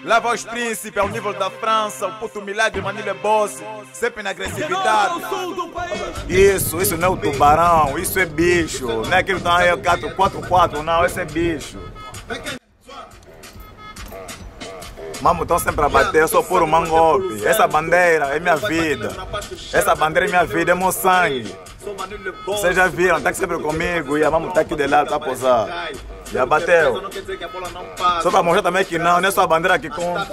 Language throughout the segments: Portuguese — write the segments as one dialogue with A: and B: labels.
A: Lava os príncipes ao nível da França, o puto milagre, Manilha Boss, sempre na agressividade. Isso não é o tubarão, isso é bicho. Não é aquele que tá aí 4-4, não, esse é bicho. Mamo, estão sempre a bater, eu sou puro mangope. Essa bandeira é minha vida. Essa bandeira é minha vida, é meu sangue. Vocês já viram, tá sempre comigo. E a mamo tá aqui de lá, tá a posar. Já bateu. Só pra mostrar também que não é só a bandeira que conta.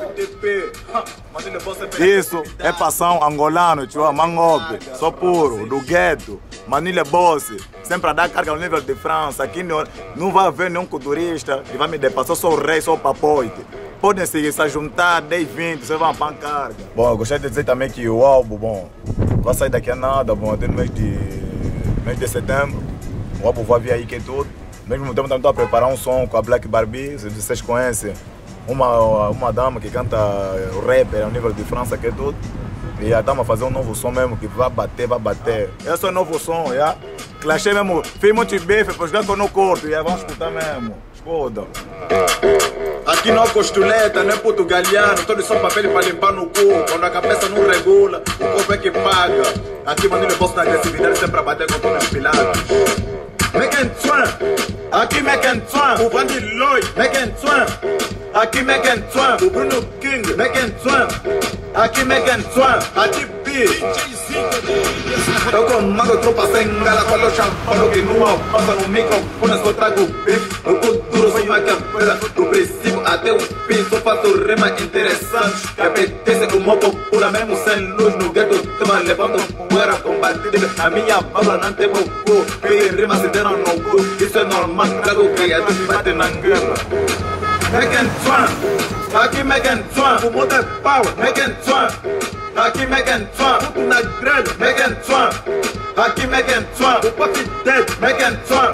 A: Isso é passão angolano, tio, mangope. Sou puro, do gueto. Manilha Boss, sempre a dar carga ao nível de França. Aqui não vai haver nenhum culturista que vai me depassar. Sou o rei, sou o papoite. Podem se juntar 10, 20, vocês vão para carga. Bom, eu gostaria de dizer também que o álbum, bom, vai sair daqui a nada, bom, até no mês de setembro. O álbum vai vir aí que é tudo. Ao mesmo tempo, estou a preparar um som com a Black Barbie, se vocês conhecem. Uma dama que canta o rapper ao nível de França, que é tudo. E já estamos a fazer um novo som mesmo que vai bater. Esse é o novo som, já. Clashei mesmo, fiz muito bife, pois que eu não corto, já vamos escutar mesmo. Escuta. Aqui não é costuleta, não é puto galeano, todos são papel para limpar no cu. Quando a cabeça não regula, o corpo é que paga. Aqui Manilha Boss na agressividade sempre a bater com todos os pilares. Megan Twan, aqui Megan Twan, o Vandy Lloyd, Megan Twan, aqui Megan Twan, o Bruno King, Megan Twan, aqui Megan Twan, a TP. Eu comando tropa sem gala, quando eu chamo que não passa no microfone, só trago beef. Eu culturo, sou maquiavélica, do princípio até o fim, só faço rima interessante. Que apetece como popular, mesmo sem luz no gueto, tema levando poeira combatida. A minha palavra não tem bocu, peguei rima se deram no cu. Isso é normal, trago criativo, bate na guerra. Megan Twan, aqui Megan Twan, o mundo é power, Megan Twan. Aqui Megan Twan, puto na grande, Megan Twan. Aqui Megan Twan, o pop dead, Megan Twan.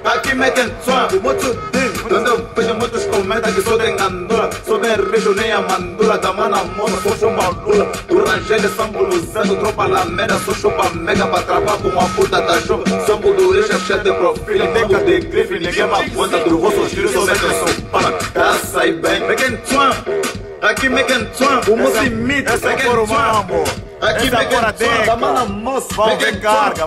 A: Aqui Megan Twan, o moto din. Quando eu vejo muitos comentam que sou de Ngandula, sou de Rijo nem a Mandula, da mana moça, sou chupa lula. O Rangel são buluzando, tropa lamena, sou chupa mega pra travar com uma puta da chuva. Sou buduricha, cheio de profile, nego de grife, ninguém me aguenta do vosso filho, sou Megan Twan. Tá sai bem, Megan Twan. Aqui Megan Twan, o moço imita, Megan Twan. Aqui Megan Twan, da mana moça, vamos ver carga,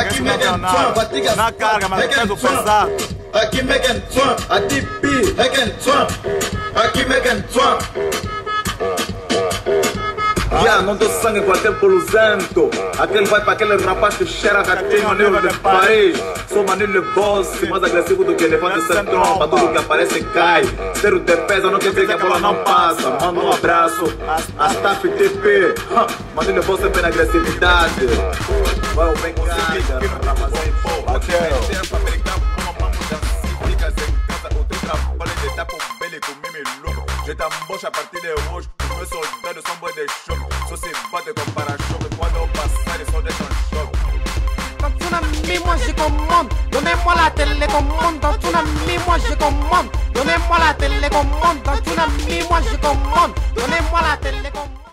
A: aqui Megan Twan, na carga, mas peso pesado. Aqui Megan Twan, a TP, Megan Twan. Aqui Megan Twan. Não dou sangue com aquele poluzento. Aquele vai para aquele rapaz que cheira gatinho a nível do país. Sou Manilha Boss, mais agressivo do que elefante sem trompa. Tudo que aparece cai. Ser o defesa não quer dizer que a bola não passa. Manda um abraço a staff TP. Manilha Boss sempre na agressividade. Vai, vem cá, rapaziada. Je t'embauche a partir de hoje. Os meus soldados são boi de choque. Só se bate com para-choque. Quando eu passar, eles só deixam choque.
B: Tsunami, moi je commande. Donnez-moi la télécommande. Tsunami, moi je commande. Donnez-moi la télécommande. Tsunami, moi je commande. Donnez-moi la télécommande.